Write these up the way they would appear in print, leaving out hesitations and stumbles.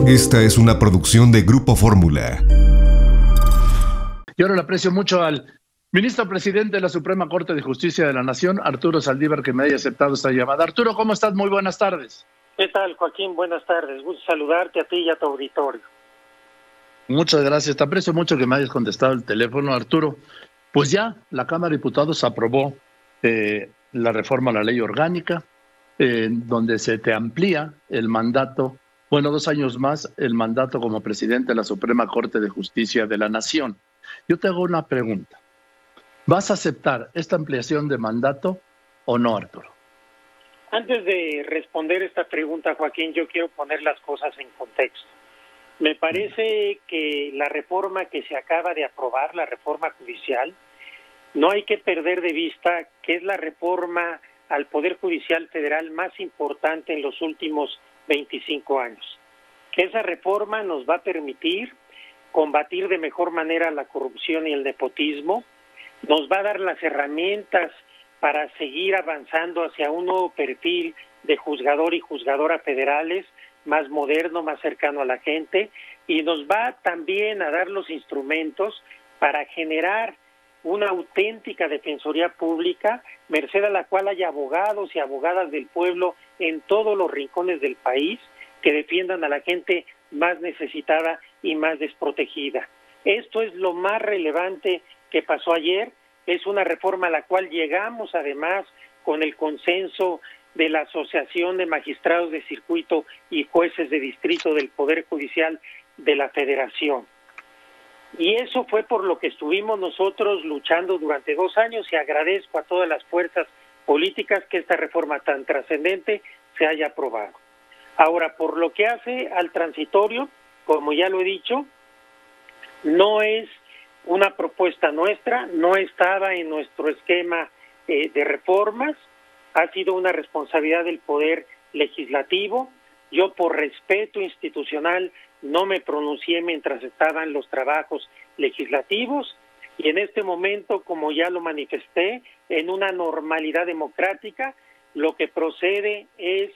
Esta es una producción de Grupo Fórmula. Yo ahora le aprecio mucho al ministro presidente de la Suprema Corte de Justicia de la Nación, Arturo Saldívar, que me haya aceptado esta llamada. Arturo, ¿cómo estás? Muy buenas tardes. ¿Qué tal, Joaquín? Buenas tardes. Gusto saludarte a ti y a tu auditorio. Muchas gracias. Te aprecio mucho que me hayas contestado el teléfono, Arturo. Pues ya la Cámara de Diputados aprobó la reforma a la ley orgánica, donde se te amplía el mandato, 2 años más, el mandato como presidente de la Suprema Corte de Justicia de la Nación. Yo te hago una pregunta. ¿Vas a aceptar esta ampliación de mandato o no, Arturo? Antes de responder esta pregunta, Joaquín, yo quiero poner las cosas en contexto. Me parece que la reforma que se acaba de aprobar, la reforma judicial, no hay que perder de vista que es la reforma al Poder Judicial Federal más importante en los últimos 25 años. Que esa reforma nos va a permitir combatir de mejor manera la corrupción y el nepotismo, nos va a dar las herramientas para seguir avanzando hacia un nuevo perfil de juzgador y juzgadora federales, más moderno, más cercano a la gente, y nos va también a dar los instrumentos para generar una auténtica defensoría pública, merced a la cual hay abogados y abogadas del pueblo en todos los rincones del país que defiendan a la gente más necesitada y más desprotegida. Esto es lo más relevante que pasó ayer. Es una reforma a la cual llegamos además con el consenso de la Asociación de Magistrados de Circuito y Jueces de Distrito del Poder Judicial de la Federación. Y eso fue por lo que estuvimos nosotros luchando durante 2 años, y agradezco a todas las fuerzas políticas que esta reforma tan trascendente se haya aprobado. Ahora, por lo que hace al transitorio, como ya lo he dicho, no es una propuesta nuestra, no estaba en nuestro esquema de reformas, ha sido una responsabilidad del Poder Legislativo. Yo, por respeto institucional, no me pronuncié mientras estaban los trabajos legislativos, y en este momento, como ya lo manifesté, en una normalidad democrática, lo que procede es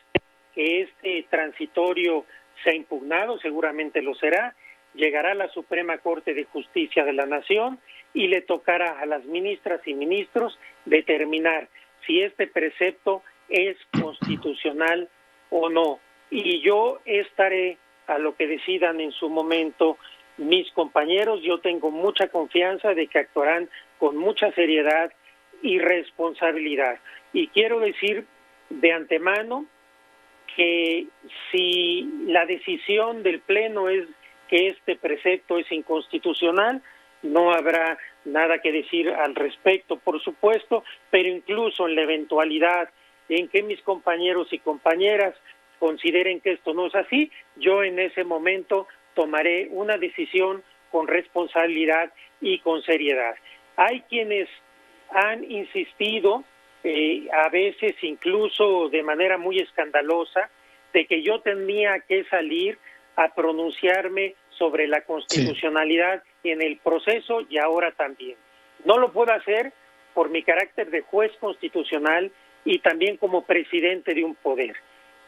que este transitorio sea impugnado, seguramente lo será, llegará a la Suprema Corte de Justicia de la Nación y le tocará a las ministras y ministros determinar si este precepto es constitucional o no. Y yo estaré a lo que decidan en su momento mis compañeros. Yo tengo mucha confianza de que actuarán con mucha seriedad y responsabilidad. Y quiero decir de antemano que si la decisión del Pleno es que este precepto es inconstitucional, no habrá nada que decir al respecto, por supuesto, pero incluso en la eventualidad en que mis compañeros y compañeras consideren que esto no es así, yo en ese momento tomaré una decisión con responsabilidad y con seriedad. Hay quienes han insistido, a veces incluso de manera muy escandalosa, de que yo tenía que salir a pronunciarme sobre la constitucionalidad en el proceso y ahora también. No lo puedo hacer por mi carácter de juez constitucional y también como presidente de un poder.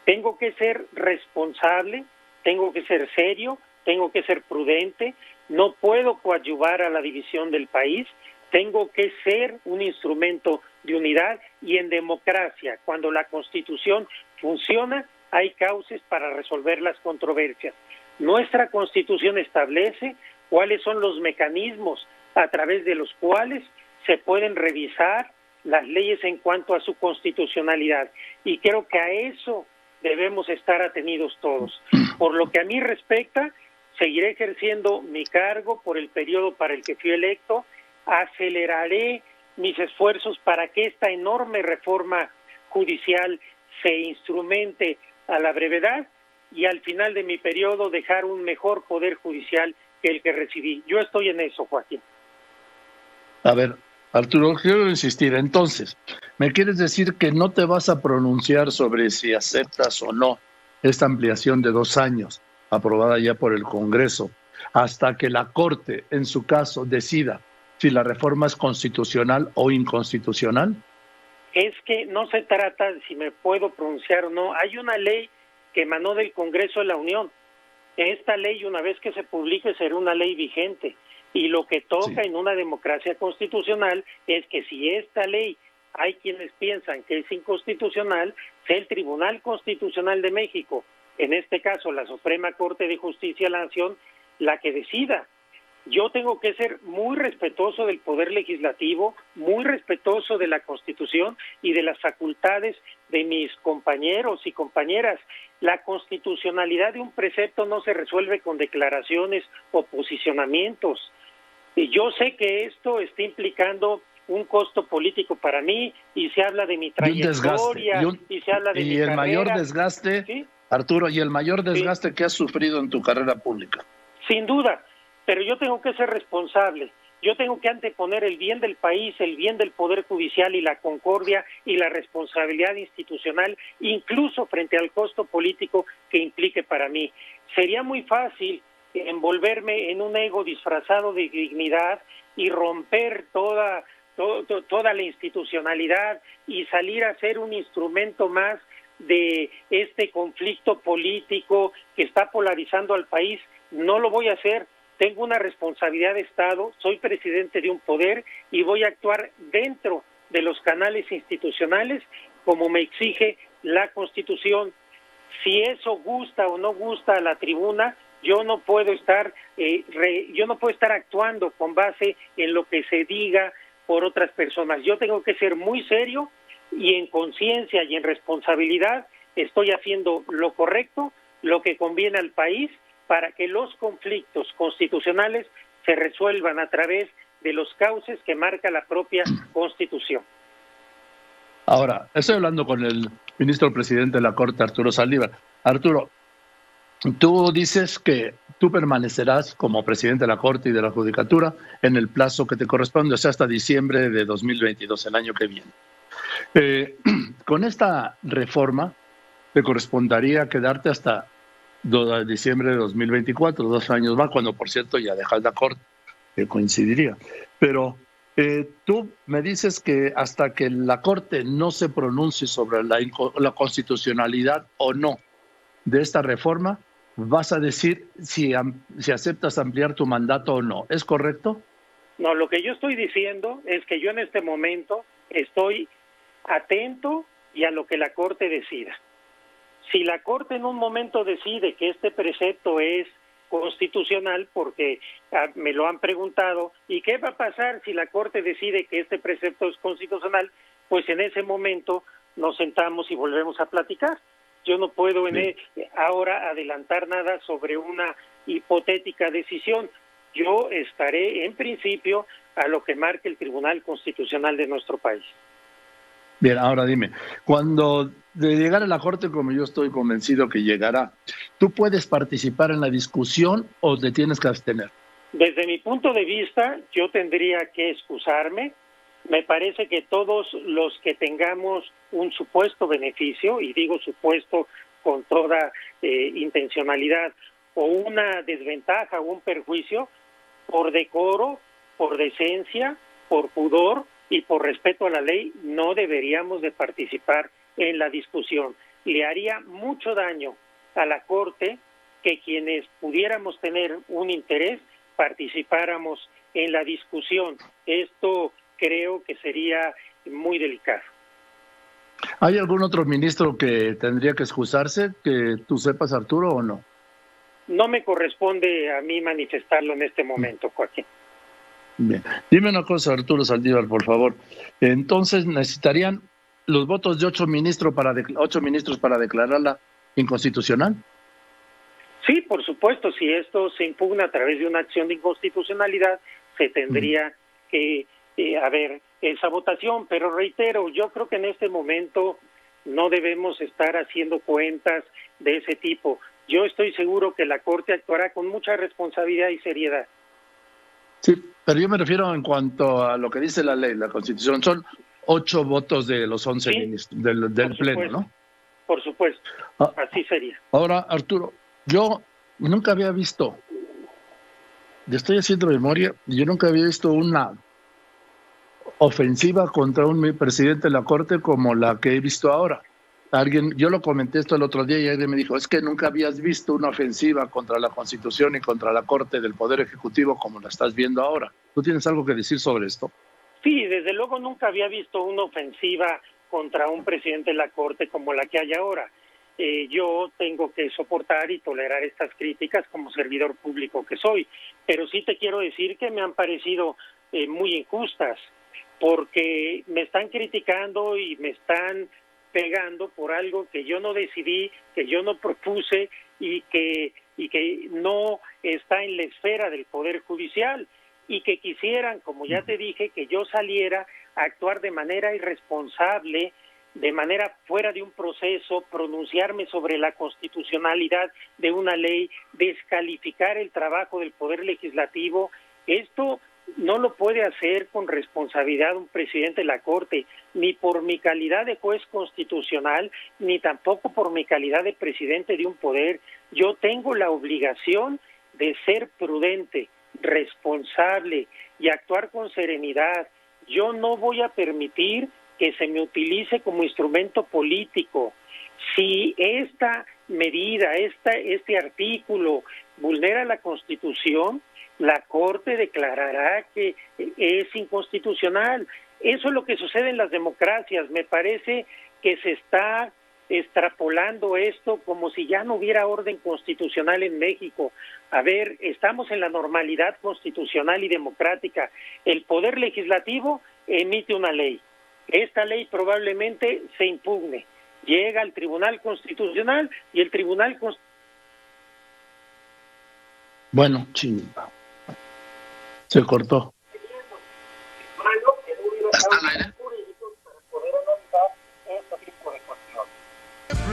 Tengo que ser responsable, tengo que ser serio, tengo que ser prudente, no puedo coadyuvar a la división del país, tengo que ser un instrumento de unidad, y en democracia, cuando la Constitución funciona, hay cauces para resolver las controversias. Nuestra Constitución establece cuáles son los mecanismos a través de los cuales se pueden revisar las leyes en cuanto a su constitucionalidad, y creo que a eso debemos estar atenidos todos. Por lo que a mí respecta, seguiré ejerciendo mi cargo por el periodo para el que fui electo, aceleraré mis esfuerzos para que esta enorme reforma judicial se instrumente a la brevedad, y al final de mi periodo dejar un mejor poder judicial que el que recibí. Yo estoy en eso, Joaquín. A ver, Arturo, quiero insistir. Entonces, ¿me quieres decir que no te vas a pronunciar sobre si aceptas o no esta ampliación de 2 años, aprobada ya por el Congreso, hasta que la Corte, en su caso, decida si la reforma es constitucional o inconstitucional? Es que no se trata de si me puedo pronunciar o no. Hay una ley que emanó del Congreso de la Unión. Esta ley, una vez que se publique, será una ley vigente. Y lo que toca en una democracia constitucional es que si esta ley hay quienes piensan que es inconstitucional, sea el Tribunal Constitucional de México, en este caso la Suprema Corte de Justicia de la Nación, la que decida. Yo tengo que ser muy respetuoso del Poder Legislativo, muy respetuoso de la Constitución y de las facultades de mis compañeros y compañeras. La constitucionalidad de un precepto no se resuelve con declaraciones o posicionamientos. Y yo sé que esto está implicando un costo político para mí, y se habla de mi trayectoria, y se habla de mi carrera. Mayor desgaste, ¿sí? Arturo, y el mayor desgaste que has sufrido en tu carrera pública. Sin duda, pero yo tengo que ser responsable. Yo tengo que anteponer el bien del país, el bien del Poder Judicial y la concordia y la responsabilidad institucional, incluso frente al costo político que implique para mí. Sería muy fácil envolverme en un ego disfrazado de dignidad y romper toda la institucionalidad y salir a ser un instrumento más de este conflicto político que está polarizando al país. No lo voy a hacer. Tengo una responsabilidad de Estado, soy presidente de un poder y voy a actuar dentro de los canales institucionales como me exige la Constitución. Si eso gusta o no gusta a la tribuna, yo no puedo estar actuando con base en lo que se diga por otras personas. Yo tengo que ser muy serio y en conciencia y en responsabilidad estoy haciendo lo correcto, lo que conviene al país, para que los conflictos constitucionales se resuelvan a través de los cauces que marca la propia Constitución. Ahora, estoy hablando con el ministro presidente de la Corte, Arturo Saldívar. Arturo, tú dices que tú permanecerás como presidente de la Corte y de la Judicatura en el plazo que te corresponde, o sea, hasta diciembre de 2022, el año que viene. Con esta reforma, te correspondería quedarte hasta diciembre de 2024, 2 años más, cuando por cierto ya dejas la Corte, que coincidiría. Pero tú me dices que hasta que la Corte no se pronuncie sobre la constitucionalidad o no de esta reforma, vas a decir si aceptas ampliar tu mandato o no. ¿Es correcto? No, lo que yo estoy diciendo es que yo en este momento estoy atento y a lo que la Corte decida. Si la Corte en un momento decide que este precepto es constitucional, porque me lo han preguntado, ¿y qué va a pasar si la Corte decide que este precepto es constitucional? Pues en ese momento nos sentamos y volvemos a platicar. Yo no puedo ahora adelantar nada sobre una hipotética decisión. Yo estaré en principio a lo que marque el Tribunal Constitucional de nuestro país. Bien, ahora dime, cuando de llegar a la Corte, como yo estoy convencido que llegará, ¿tú puedes participar en la discusión o te tienes que abstener? Desde mi punto de vista, yo tendría que excusarme. Me parece que todos los que tengamos un supuesto beneficio, y digo supuesto con toda intencionalidad, o una desventaja o un perjuicio, por decoro, por decencia, por pudor y por respeto a la ley, no deberíamos de participar en la discusión. Le haría mucho daño a la Corte que quienes pudiéramos tener un interés participáramos en la discusión. Esto creo que sería muy delicado. ¿Hay algún otro ministro que tendría que excusarse, que tú sepas, Arturo, o no? No me corresponde a mí manifestarlo en este momento, Joaquín. Bien. Dime una cosa, Arturo Saldívar, por favor. Entonces, ¿necesitarían los votos de 8 ministros para declararla inconstitucional? Sí, por supuesto. Si esto se impugna a través de una acción de inconstitucionalidad, se tendría que haber esa votación. Pero reitero, yo creo que en este momento no debemos estar haciendo cuentas de ese tipo. Yo estoy seguro que la Corte actuará con mucha responsabilidad y seriedad. Sí, pero yo me refiero en cuanto a lo que dice la ley, la Constitución. Son 8 votos de los 11 ministros del Pleno, ¿no? Por supuesto, así sería. Ahora, Arturo, yo nunca había visto, estoy haciendo memoria, yo nunca había visto una ofensiva contra un presidente de la Corte como la que he visto ahora. Yo lo comenté esto el otro día y alguien me dijo, es que nunca habías visto una ofensiva contra la Constitución y contra la Corte del Poder Ejecutivo como la estás viendo ahora. ¿Tú tienes algo que decir sobre esto? Sí, desde luego nunca había visto una ofensiva contra un presidente de la Corte como la que hay ahora. Yo tengo que soportar y tolerar estas críticas como servidor público que soy, pero sí te quiero decir que me han parecido muy injustas, porque me están criticando y me están pegando por algo que yo no decidí, que yo no propuse y que no está en la esfera del Poder Judicial, y que quisieran, como ya te dije, que yo saliera a actuar de manera irresponsable, de manera fuera de un proceso, pronunciarme sobre la constitucionalidad de una ley, descalificar el trabajo del Poder Legislativo. Esto no lo puede hacer con responsabilidad un presidente de la Corte, ni por mi calidad de juez constitucional, ni tampoco por mi calidad de presidente de un poder. Yo tengo la obligación de ser prudente, responsable y actuar con serenidad. Yo no voy a permitir que se me utilice como instrumento político. Si esta medida, este artículo vulnera la Constitución, la Corte declarará que es inconstitucional. Eso es lo que sucede en las democracias. Me parece que se está extrapolando esto como si ya no hubiera orden constitucional en México. A ver, estamos en la normalidad constitucional y democrática. El Poder Legislativo emite una ley. Esta ley probablemente se impugne. Llega al Tribunal Constitucional y el Tribunal Constitucional... Bueno, chinga. Se cortó.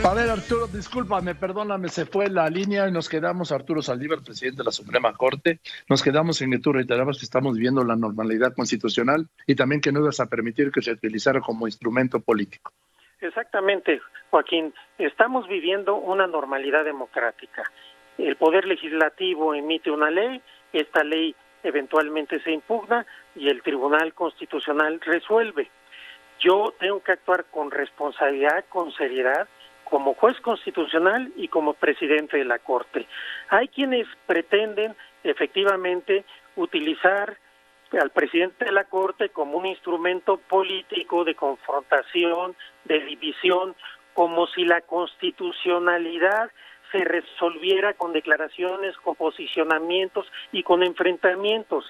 A ver, Arturo, discúlpame, perdóname, se fue la línea y nos quedamos, Arturo Saldívar, presidente de la Suprema Corte, nos quedamos en que tú reiterabas que estamos viviendo la normalidad constitucional y también que no ibas a permitir que se utilizara como instrumento político. Exactamente, Joaquín, estamos viviendo una normalidad democrática. El Poder Legislativo emite una ley, esta ley eventualmente se impugna y el Tribunal Constitucional resuelve. Yo tengo que actuar con responsabilidad, con seriedad, como juez constitucional y como presidente de la Corte. Hay quienes pretenden efectivamente utilizar al presidente de la Corte como un instrumento político de confrontación, de división, como si la constitucionalidad se resolviera con declaraciones, con posicionamientos y con enfrentamientos.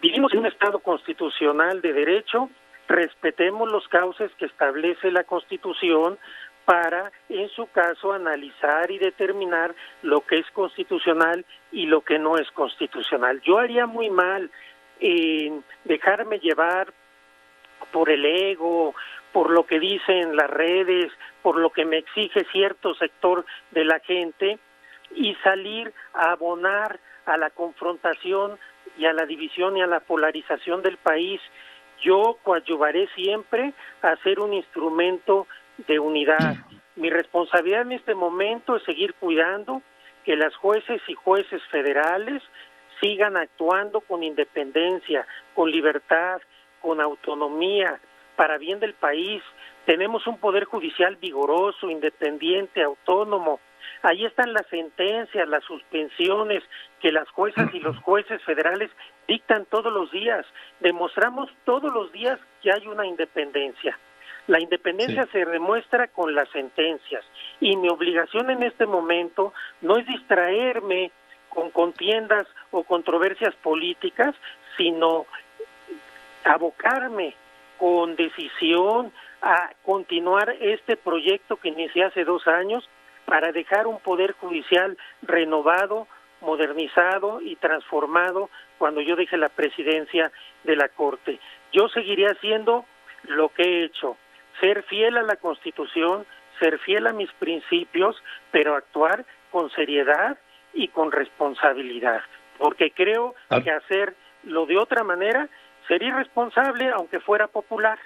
Vivimos en un Estado constitucional de derecho, respetemos los cauces que establece la Constitución para, en su caso, analizar y determinar lo que es constitucional y lo que no es constitucional. Yo haría muy mal en dejarme llevar por el ego, por lo que dicen las redes, por lo que me exige cierto sector de la gente y salir a abonar a la confrontación y a la división y a la polarización del país. Yo coadyuvaré siempre a ser un instrumento de unidad. Mi responsabilidad en este momento es seguir cuidando que las jueces y jueces federales sigan actuando con independencia, con libertad, con autonomía, para bien del país. Tenemos un poder judicial vigoroso, independiente, autónomo. Ahí están las sentencias, las suspensiones que las juezas y los jueces federales dictan todos los días. Demostramos todos los días que hay una independencia. La independencia se demuestra con las sentencias y mi obligación en este momento no es distraerme con contiendas o controversias políticas, sino abocarme con decisión a continuar este proyecto que inicié hace 2 años para dejar un poder judicial renovado, modernizado y transformado cuando yo deje la presidencia de la Corte. Yo seguiré haciendo lo que he hecho, ser fiel a la Constitución, ser fiel a mis principios, pero actuar con seriedad y con responsabilidad, porque creo que hacerlo de otra manera sería irresponsable aunque fuera popular.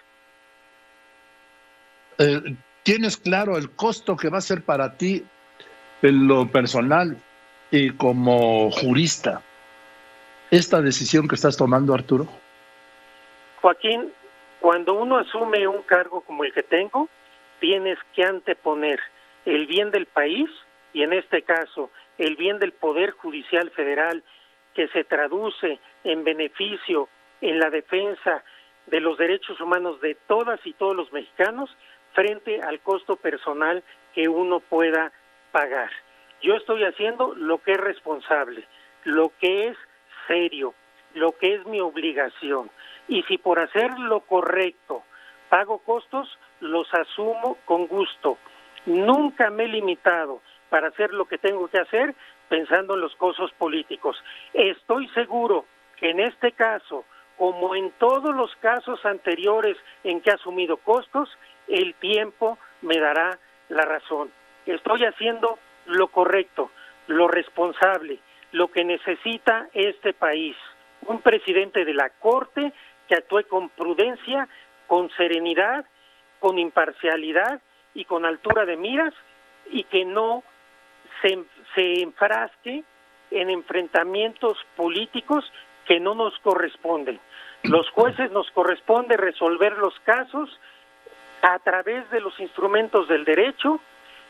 ¿Tienes claro el costo que va a ser para ti en lo personal y como jurista esta decisión que estás tomando, Arturo? Joaquín, cuando uno asume un cargo como el que tengo, tienes que anteponer el bien del país, y en este caso el bien del Poder Judicial Federal, que se traduce en beneficio en la defensa de los derechos humanos de todas y todos los mexicanos, frente al costo personal que uno pueda pagar. Yo estoy haciendo lo que es responsable, lo que es serio, lo que es mi obligación, y si por hacer lo correcto pago costos, los asumo con gusto. Nunca me he limitado para hacer lo que tengo que hacer pensando en los costos políticos. Estoy seguro que en este caso, como en todos los casos anteriores en que he asumido costos, el tiempo me dará la razón. Estoy haciendo lo correcto, lo responsable, lo que necesita este país. Un presidente de la Corte que actúe con prudencia, con serenidad, con imparcialidad y con altura de miras, y que no se enfrasque en enfrentamientos políticos que no nos corresponden. Los jueces nos corresponde resolver los casos a través de los instrumentos del derecho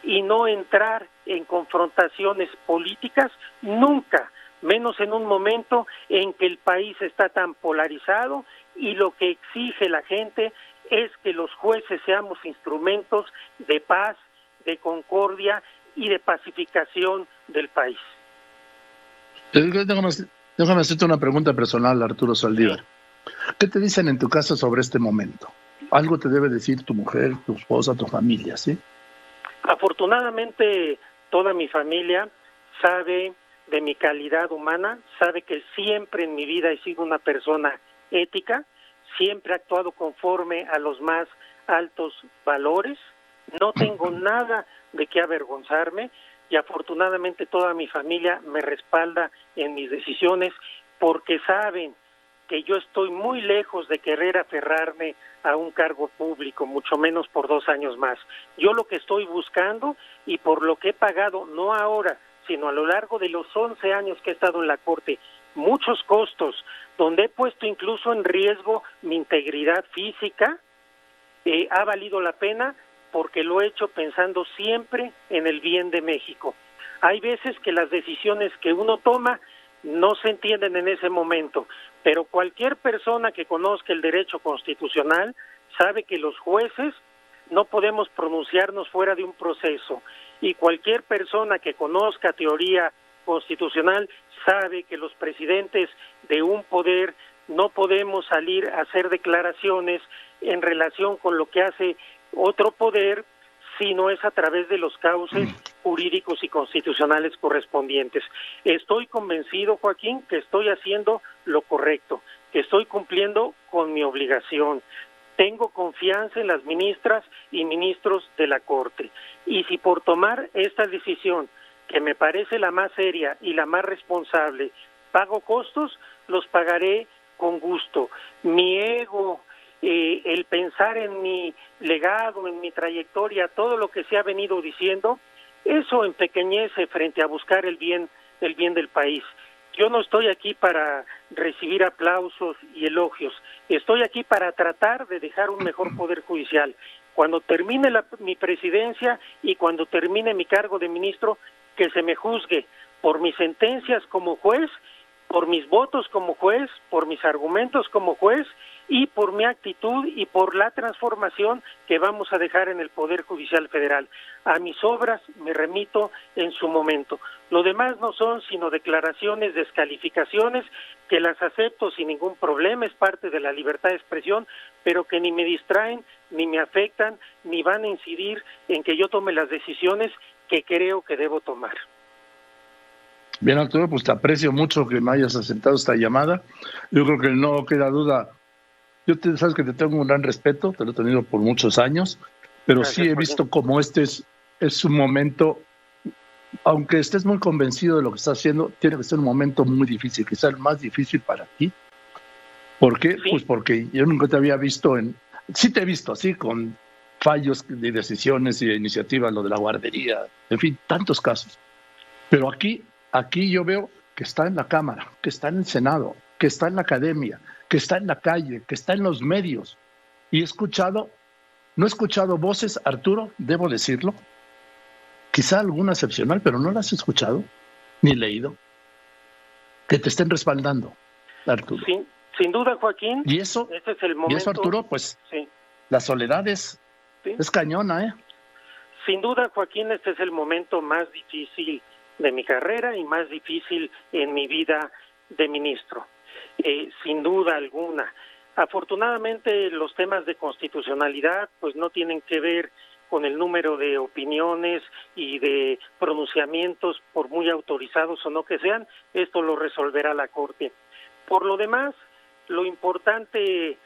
y no entrar en confrontaciones políticas nunca, menos en un momento en que el país está tan polarizado y lo que exige la gente es que los jueces seamos instrumentos de paz, de concordia y de pacificación del país. Déjame hacerte una pregunta personal, Arturo Saldívar. ¿Qué te dicen en tu casa sobre este momento? Algo te debe decir tu mujer, tu esposa, tu familia, ¿sí? Afortunadamente, toda mi familia sabe de mi calidad humana, sabe que siempre en mi vida he sido una persona ética, siempre he actuado conforme a los más altos valores, no tengo nada de qué avergonzarme, y afortunadamente toda mi familia me respalda en mis decisiones porque saben que yo estoy muy lejos de querer aferrarme a un cargo público, mucho menos por 2 años más. Yo lo que estoy buscando y por lo que he pagado, no ahora, sino a lo largo de los 11 años que he estado en la Corte, muchos costos, donde he puesto incluso en riesgo mi integridad física, ha valido la pena porque lo he hecho pensando siempre en el bien de México. Hay veces que las decisiones que uno toma no se entienden en ese momento, pero cualquier persona que conozca el derecho constitucional sabe que los jueces no podemos pronunciarnos fuera de un proceso, y cualquier persona que conozca teoría constitucional sabe que los presidentes de un poder no podemos salir a hacer declaraciones en relación con lo que hace otro poder, sino es a través de los cauces jurídicos y constitucionales correspondientes. Estoy convencido, Joaquín, que estoy haciendo lo correcto, que estoy cumpliendo con mi obligación. Tengo confianza en las ministras y ministros de la Corte. Y si por tomar esta decisión, que me parece la más seria y la más responsable, pago costos, los pagaré con gusto. Mi ego, el pensar en mi legado, en mi trayectoria, todo lo que se ha venido diciendo, eso empequeñece frente a buscar el bien del país. Yo no estoy aquí para recibir aplausos y elogios, estoy aquí para tratar de dejar un mejor poder judicial. Cuando termine mi presidencia y cuando termine mi cargo de ministro, que se me juzgue por mis sentencias como juez, por mis votos como juez, por mis argumentos como juez y por mi actitud y por la transformación que vamos a dejar en el Poder Judicial Federal. A mis obras me remito en su momento. Lo demás no son sino declaraciones, descalificaciones, que las acepto sin ningún problema, es parte de la libertad de expresión, pero que ni me distraen, ni me afectan, ni van a incidir en que yo tome las decisiones que creo que debo tomar. Bien, Arturo, pues te aprecio mucho que me hayas aceptado esta llamada. Yo creo que no queda duda. Sabes que te tengo un gran respeto, te lo he tenido por muchos años, pero gracias, sí he visto como este es un momento, aunque estés muy convencido de lo que estás haciendo, tiene que ser un momento muy difícil, quizás el más difícil para ti. ¿Por qué? ¿Sí? Pues porque yo nunca te había visto sí te he visto así, con fallos de decisiones y de iniciativas, lo de la guardería, en fin, tantos casos. Pero aquí yo veo que está en la Cámara, que está en el Senado, que está en la academia, que está en la calle, que está en los medios. Y he escuchado No he escuchado voces, Arturo, debo decirlo, quizá alguna excepcional, pero no las he escuchado ni leído, que te estén respaldando, Arturo. Sin duda, Joaquín. Y eso, ese es el momento. Y eso, Arturo, pues sí. La soledad es cañona, ¿eh? Sin duda, Joaquín, este es el momento más difícil de mi carrera y más difícil en mi vida de ministro. Sin duda alguna. Afortunadamente, los temas de constitucionalidad pues no tienen que ver con el número de opiniones y de pronunciamientos, por muy autorizados o no que sean. Esto lo resolverá la Corte. Por lo demás, lo importante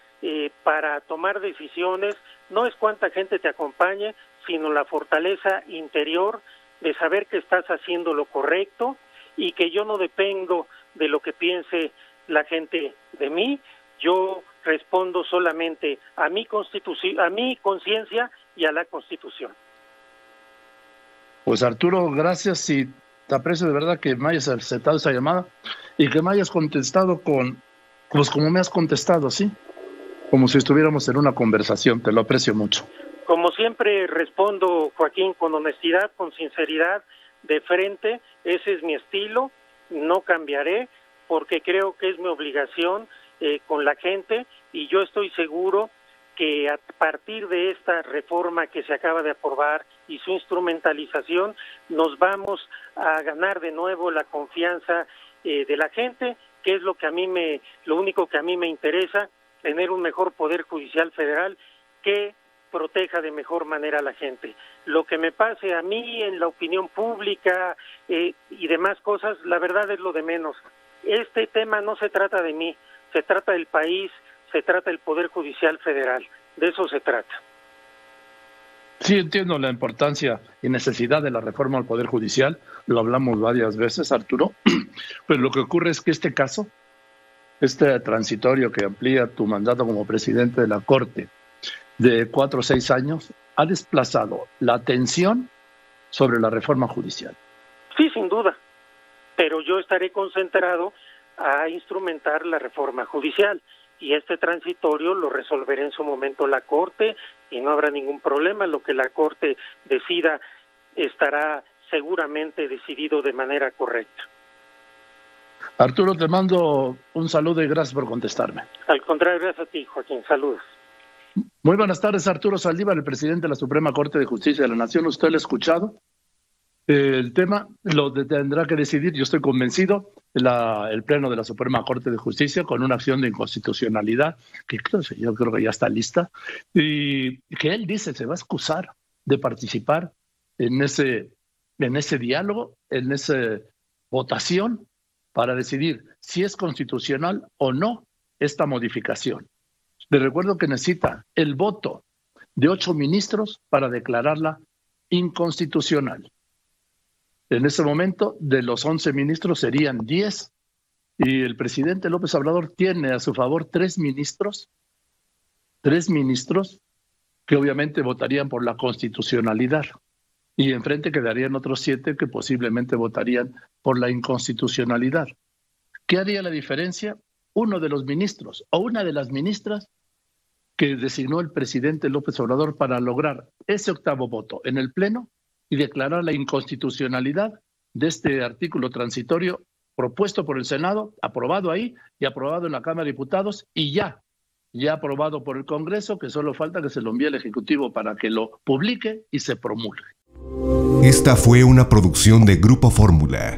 para tomar decisiones no es cuánta gente te acompañe, sino la fortaleza interior de saber que estás haciendo lo correcto y que yo no dependo de lo que piense la gente de mí. Yo respondo solamente a mi conciencia y a la Constitución. Pues Arturo, gracias y te aprecio de verdad que me hayas aceptado esa llamada y que me hayas contestado pues como me has contestado, ¿sí? Como si estuviéramos en una conversación, te lo aprecio mucho. Como siempre respondo, Joaquín, con honestidad, con sinceridad, de frente. Ese es mi estilo, no cambiaré, porque creo que es mi obligación con la gente, y yo estoy seguro que a partir de esta reforma que se acaba de aprobar y su instrumentalización, nos vamos a ganar de nuevo la confianza de la gente, que es lo único que a mí me interesa, tener un mejor Poder Judicial Federal que proteja de mejor manera a la gente. Lo que me pase a mí en la opinión pública y demás cosas, la verdad es lo de menos. Este tema no se trata de mí, se trata del país, se trata del Poder Judicial Federal, de eso se trata. Sí, entiendo la importancia y necesidad de la reforma al Poder Judicial, lo hablamos varias veces, Arturo, pero lo que ocurre es que este caso, este transitorio que amplía tu mandato como presidente de la Corte de 4 o 6 años, ha desplazado la atención sobre la reforma judicial. Sí, sin duda, pero yo estaré concentrado a instrumentar la reforma judicial y este transitorio lo resolverá en su momento la Corte y no habrá ningún problema. Lo que la Corte decida estará seguramente decidido de manera correcta. Arturo, te mando un saludo y gracias por contestarme. Al contrario, gracias a ti, Joaquín. Saludos. Muy buenas tardes, Arturo Saldívar, el presidente de la Suprema Corte de Justicia de la Nación. ¿Usted lo ha escuchado? El tema lo tendrá que decidir, yo estoy convencido, el Pleno de la Suprema Corte de Justicia con una acción de inconstitucionalidad, que yo creo que ya está lista, y que él dice se va a excusar de participar en ese diálogo, en esa votación, para decidir si es constitucional o no esta modificación. Les recuerdo que necesita el voto de 8 ministros para declararla inconstitucional. En ese momento, de los 11 ministros serían 10, y el presidente López Obrador tiene a su favor 3 ministros que obviamente votarían por la constitucionalidad, y enfrente quedarían otros 7 que posiblemente votarían por la inconstitucionalidad. ¿Qué haría la diferencia? Uno de los ministros o una de las ministras que designó el presidente López Obrador para lograr ese 8º voto en el Pleno y declarar la inconstitucionalidad de este artículo transitorio propuesto por el Senado, aprobado ahí y aprobado en la Cámara de Diputados y ya aprobado por el Congreso, que solo falta que se lo envíe al Ejecutivo para que lo publique y se promulgue. Esta fue una producción de Grupo Fórmula.